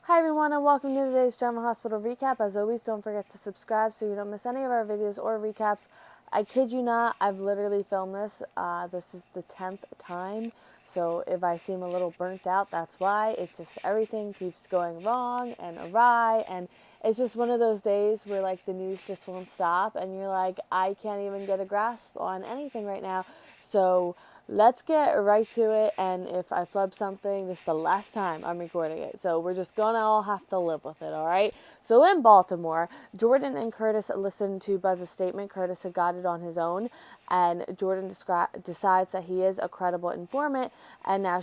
Hi everyone and welcome to today's General Hospital recap. As always, don't forget to subscribe so you don't miss any of our videos or recaps. I kid you not, I've literally filmed this. This is the 10th time, so if I seem a little burnt out, that's why. It's just everything keeps going wrong and awry, and it's just one of those days where like the news just won't stop and you're like, I can't even get a grasp on anything right now. So let's get right to it, and if I flub something, this is the last time I'm recording it, so we're just gonna all have to live with it, alright? So in Baltimore, Jordan and Curtis listened to Buzz's statement. Curtis had got it on his own, and Jordan decides that he is a credible informant, and now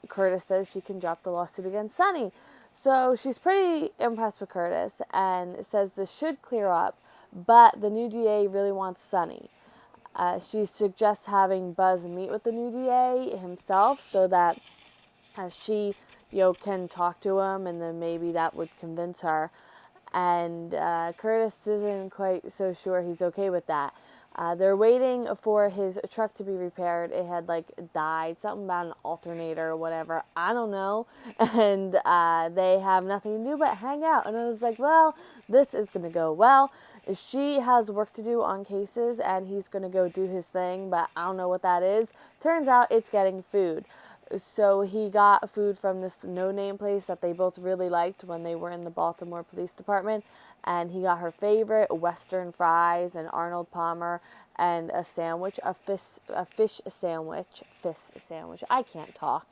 Curtis says she can drop the lawsuit against Sonny. So she's pretty impressed with Curtis, and says this should clear up, but the new DA really wants Sonny. She suggests having Buzz meet with the new DA himself so that she, can talk to him, and then maybe that would convince her. And Curtis isn't quite so sure he's okay with that. They're waiting for his truck to be repaired. It had died, something about an alternator or whatever. I don't know. And they have nothing to do but hang out. And I was like, well, this is going to go well. She has work to do on cases, and he's going to go do his thing, but I don't know what that is. Turns out it's getting food. So he got food from this no-name place that they both really liked when they were in the Baltimore Police Department. And he got her favorite, Western fries and Arnold Palmer and a sandwich, a fish sandwich. I can't talk.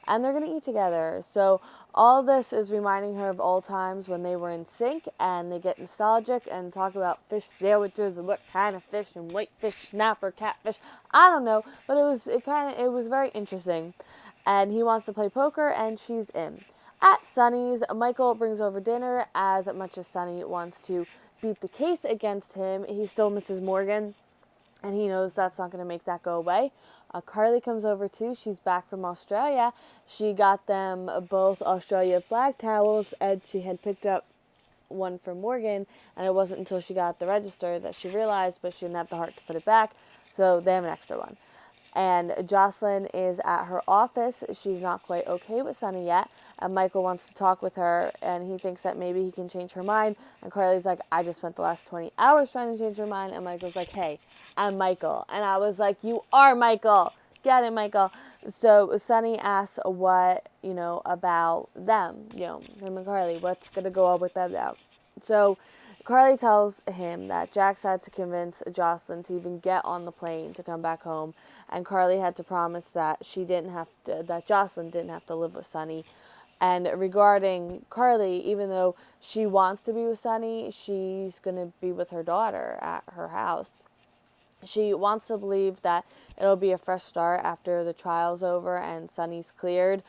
And they're going to eat together. So all this is reminding her of old times when they were in sync, and they get nostalgic and talk about fish sandwiches and what kind of fish and whitefish, snapper, catfish. I don't know, but it was very interesting. And he wants to play poker, and she's in. At Sonny's, Michael brings over dinner. As much as Sonny wants to beat the case against him, he still misses Morgan, and he knows that's not going to make that go away. Carly comes over too. She's back from Australia. She got them both Australia flag towels, and she had picked up one for Morgan, and it wasn't until she got the register that she realized, but she didn't have the heart to put it back, so they have an extra one. And Jocelyn is at her office. She's not quite okay with Sonny yet, and Michael wants to talk with her, and he thinks that maybe he can change her mind. And Carly's like, I just spent the last 20 hours trying to change her mind. And Michael's like, hey, I'm Michael. And I was like, you are Michael. Get it, Michael. So Sonny asks what, about them, him and Carly. What's going to go on with them now? So Carly tells him that Jax had to convince Jocelyn to even get on the plane to come back home, and Carly had to promise that that Jocelyn didn't have to live with Sonny. And regarding Carly, even though she wants to be with Sonny, she's going to be with her daughter at her house. She wants to believe that it'll be a fresh start after the trial's over and Sonny's cleared,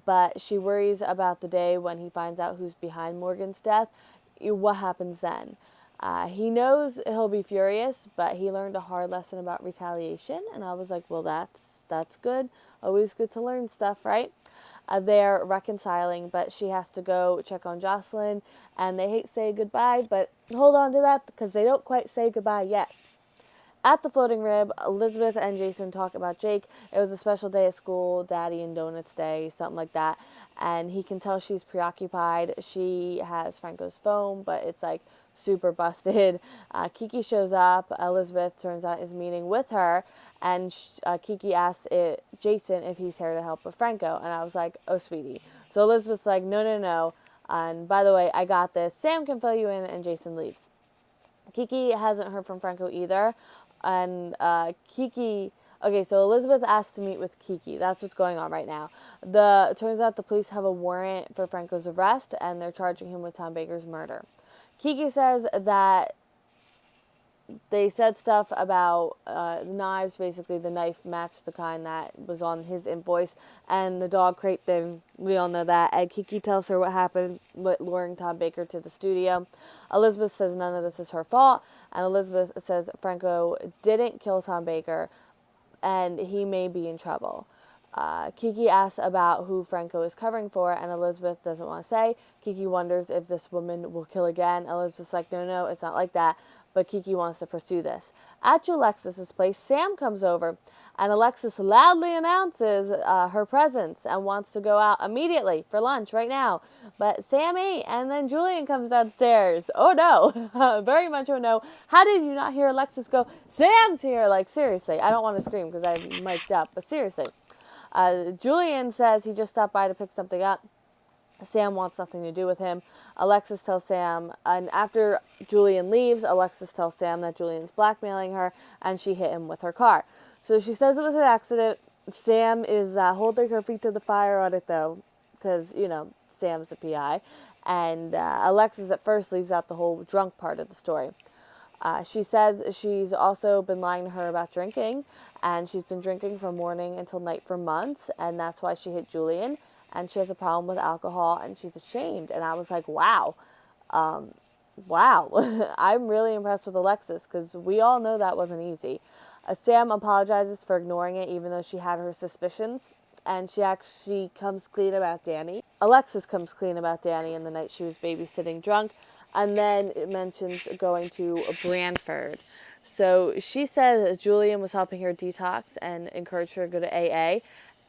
but she worries about the day when he finds out who's behind Morgan's death. What happens then? He knows he'll be furious, but he learned a hard lesson about retaliation, and I was like, well, that's good. Always good to learn stuff, right? They're reconciling, but she has to go check on Jocelyn, and they hate to say goodbye, but hold on to that because they don't quite say goodbye yet. At the floating rib, Elizabeth and Jason talk about Jake. It was a special day at school, Daddy and Donuts Day, something like that. And he can tell she's preoccupied. She has Franco's phone, but it's super busted. Kiki shows up. Elizabeth turns out is meeting with her, and Kiki asks Jason if he's here to help with Franco. And I was like, oh, sweetie. So Elizabeth's like, no. And by the way, I got this. Sam can fill you in, and Jason leaves. Kiki hasn't heard from Franco either. And okay, so Elizabeth asked to meet with Kiki. That's what's going on right now. It turns out the police have a warrant for Franco's arrest, and they're charging him with Tom Baker's murder. Kiki says that they said stuff about knives. Basically, the knife matched the kind that was on his invoice, and the dog crate thing, we all know that. And Kiki tells her what happened with luring Tom Baker to the studio. Elizabeth says none of this is her fault, and Elizabeth says Franco didn't kill Tom Baker, and he may be in trouble. Kiki asks about who Franco is covering for, and Elizabeth doesn't want to say. Kiki wonders if this woman will kill again. Elizabeth's like, no, it's not like that. But Kiki wants to pursue this. At ALEXIS' place, Sam comes over. And Alexis loudly announces her presence and wants to go out immediately for lunch right now. But Sam ain't, and then Julian comes downstairs. Oh no, very much oh no. How did you not hear Alexis go, Sam's here? Like, seriously, I don't want to scream because I'm mic'd up, but seriously. Julian says he just stopped by to pick something up. Sam wants nothing to do with him. Alexis tells Sam, and after Julian leaves, Alexis tells Sam that Julian's blackmailing her, and she hit him with her car. So she says it was an accident. Sam is holding her feet to the fire on it, though, because, you know, Sam's a PI. And Alexis at first leaves out the whole drunk part of the story. She says she's also been lying to her about drinking, and she's been drinking from morning until night for months, and that's why she hit Julian. And she has a problem with alcohol, and she's ashamed. And I was like, wow. Wow. I'm really impressed with Alexis, because we all know that wasn't easy. Sam apologizes for ignoring it, even though she had her suspicions. And she actually comes clean about Danny. Alexis comes clean about Danny in the night she was babysitting drunk. And then it mentions going to Branford. So she says Julian was helping her detox and encouraged her to go to AA.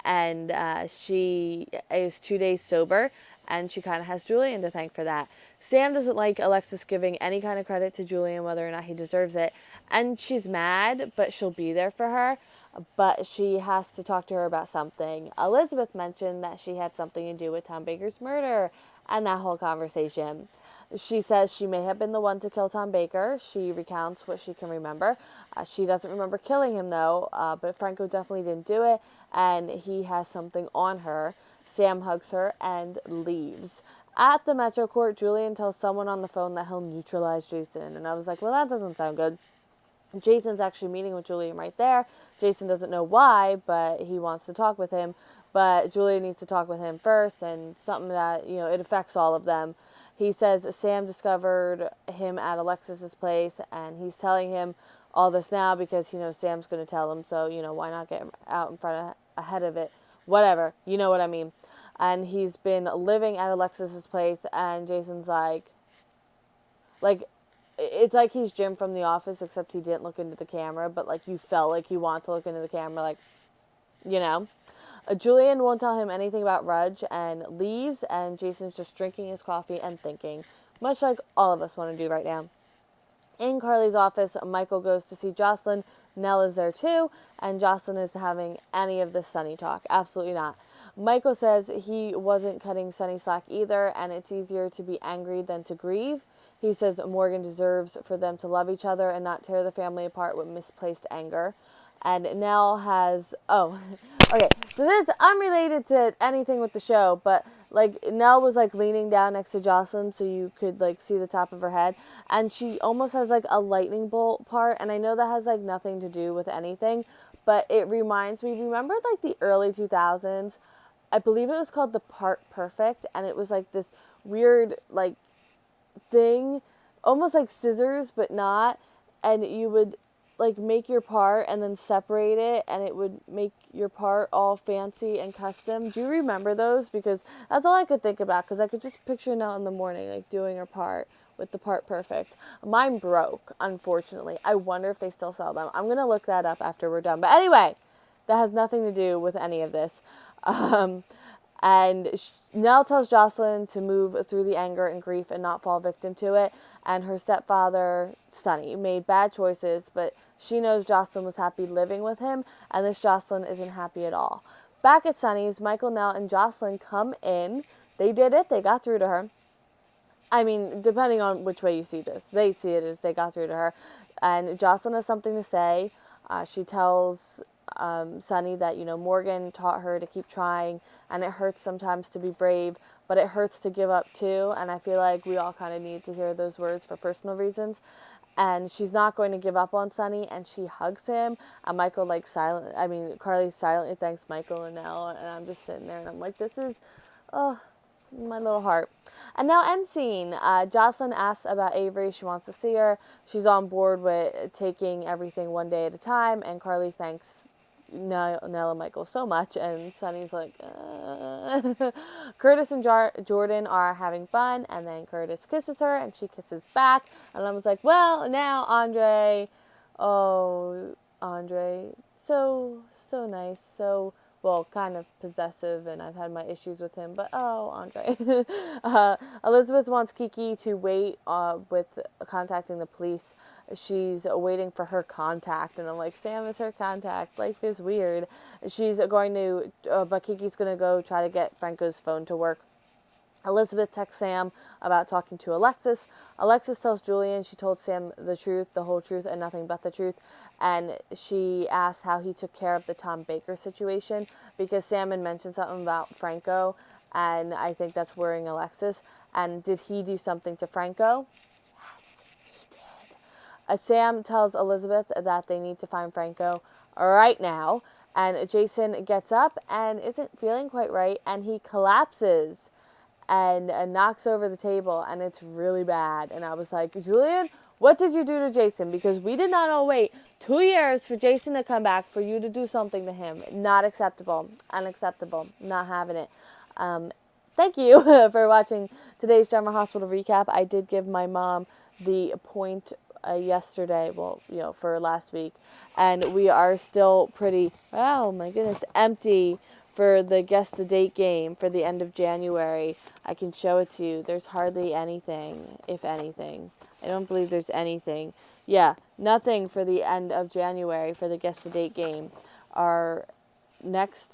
And she is 2 days sober, and she kind of has Julian to thank for that. Sam doesn't like Alexis giving any kind of credit to Julian, whether or not he deserves it, and she's mad, but she'll be there for her, but she has to talk to her about something. Elizabeth mentioned that she had something to do with Tom Baker's murder, and that whole conversation. She says she may have been the one to kill Tom Baker. She recounts what she can remember. She doesn't remember killing him, though, but Franco definitely didn't do it, and he has something on her. Sam hugs her and leaves. At the Metro Court, Julian tells someone on the phone that he'll neutralize Jason, and I was like, well, that doesn't sound good. Jason's actually meeting with Julian right there. Jason doesn't know why, but he wants to talk with him, but Julian needs to talk with him first, and something that, you know, it affects all of them. He says Sam discovered him at Alexis's place, and he's telling him all this now because he knows Sam's going to tell him, so, you know, why not get out in front of, ahead of it? Whatever, you know what I mean. And he's been living at Alexis's place, and Jason's like, it's like he's Jim from The Office, except he didn't look into the camera, but, like, you felt like you want to look into the camera, like, you know. Julian won't tell him anything about Rudge and leaves, and Jason's just drinking his coffee and thinking, much like all of us want to do right now. In Carly's office, Michael goes to see Jocelyn. Nell is there too, and Jocelyn is having any of this Sunny talk. Absolutely not. Michael says he wasn't cutting Sunny slack either, and it's easier to be angry than to grieve. He says Morgan deserves for them to love each other and not tear the family apart with misplaced anger. And Nell has, okay, so this is unrelated to anything with the show, but, like, Nell was, like, leaning down next to Jocelyn so you could, like, see the top of her head, and she almost has, like, a lightning bolt part, and I know that has, like, nothing to do with anything, but it reminds me, remember, like, the early 2000s? I believe it was called the Part Perfect, and it was, like, this weird, like, thing, almost like scissors, but not, and you would, like, make your part and then separate it, and it would make your part all fancy and custom. Do you remember those? Because that's all I could think about, because I could just picture Nell in the morning, like, doing her part with the Part Perfect. Mine broke, unfortunately. I wonder if they still sell them. I'm going to look that up after we're done. But anyway, that has nothing to do with any of this. And Nell tells Jocelyn to move through the anger and grief and not fall victim to it. And her stepfather, Sonny, made bad choices, but she knows Jocelyn was happy living with him, and this Jocelyn isn't happy at all. Back at Sonny's, Michael, Nell, and Jocelyn come in. They did it. They got through to her. I mean, depending on which way you see this. They see it as they got through to her. And Jocelyn has something to say. She tells Sonny that, you know, Morgan taught her to keep trying, and it hurts sometimes to be brave, but it hurts to give up too, and I feel like we all kind of need to hear those words for personal reasons. And she's not going to give up on Sonny, and she hugs him, and Michael, like, Carly silently thanks Michael and Nell, and I'm just sitting there, and I'm like, this is, oh, my little heart. And now end scene. Jocelyn asks about Avery. She wants to see her. She's on board with taking everything one day at a time, and Carly thanks Nell and Michael so much, and Sonny's like, Curtis and Jordan are having fun, and then Curtis kisses her, and she kisses back, and I was like, well, now Andre, so so nice, so, well, kind of possessive, and I've had my issues with him, but oh, Andre. Elizabeth wants Kiki to wait with contacting the police. She's waiting for her contact, and I'm like, Sam is her contact. Life is weird. She's going to, but Kiki's going to go try to get Franco's phone to work. Elizabeth texts Sam about talking to Alexis. Alexis tells Julian she told Sam the truth, the whole truth, and nothing but the truth. And she asks how he took care of the Tom Baker situation, because Sam had mentioned something about Franco, and I think that's worrying Alexis. And did he do something to Franco? Yes, he did. Sam tells Elizabeth that they need to find Franco right now. And Jason gets up and isn't feeling quite right, and he collapses and knocks over the table, and it's really bad. And I was like, Julian, what did you do to Jason? Because we did not all wait 2 years for Jason to come back for you to do something to him. Not acceptable. Unacceptable. Not having it. Thank you for watching today's General Hospital recap. I did give my mom the point yesterday, well, for last week, and we are still pretty, oh my goodness, empty for the Guess the Date game for the end of January. I can show it to you. There's hardly anything, if anything. I don't believe there's anything. Yeah, nothing for the end of January for the Guess the Date game. Our next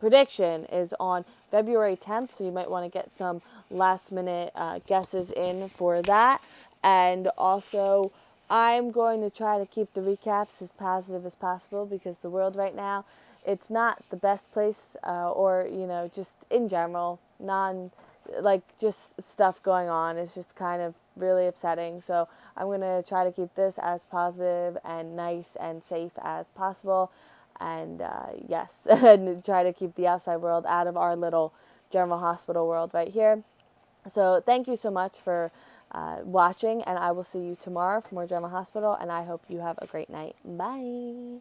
prediction is on February 10th, so you might want to get some last minute guesses in for that. And also, I'm going to try to keep the recaps as positive as possible, because the world right now, it's not the best place, or, just in general, just stuff going on. It's just kind of really upsetting. So I'm going to try to keep this as positive and nice and safe as possible. And yes, and try to keep the outside world out of our little General Hospital world right here. So thank you so much for watching, and I will see you tomorrow for more General Hospital, and I hope you have a great night. Bye.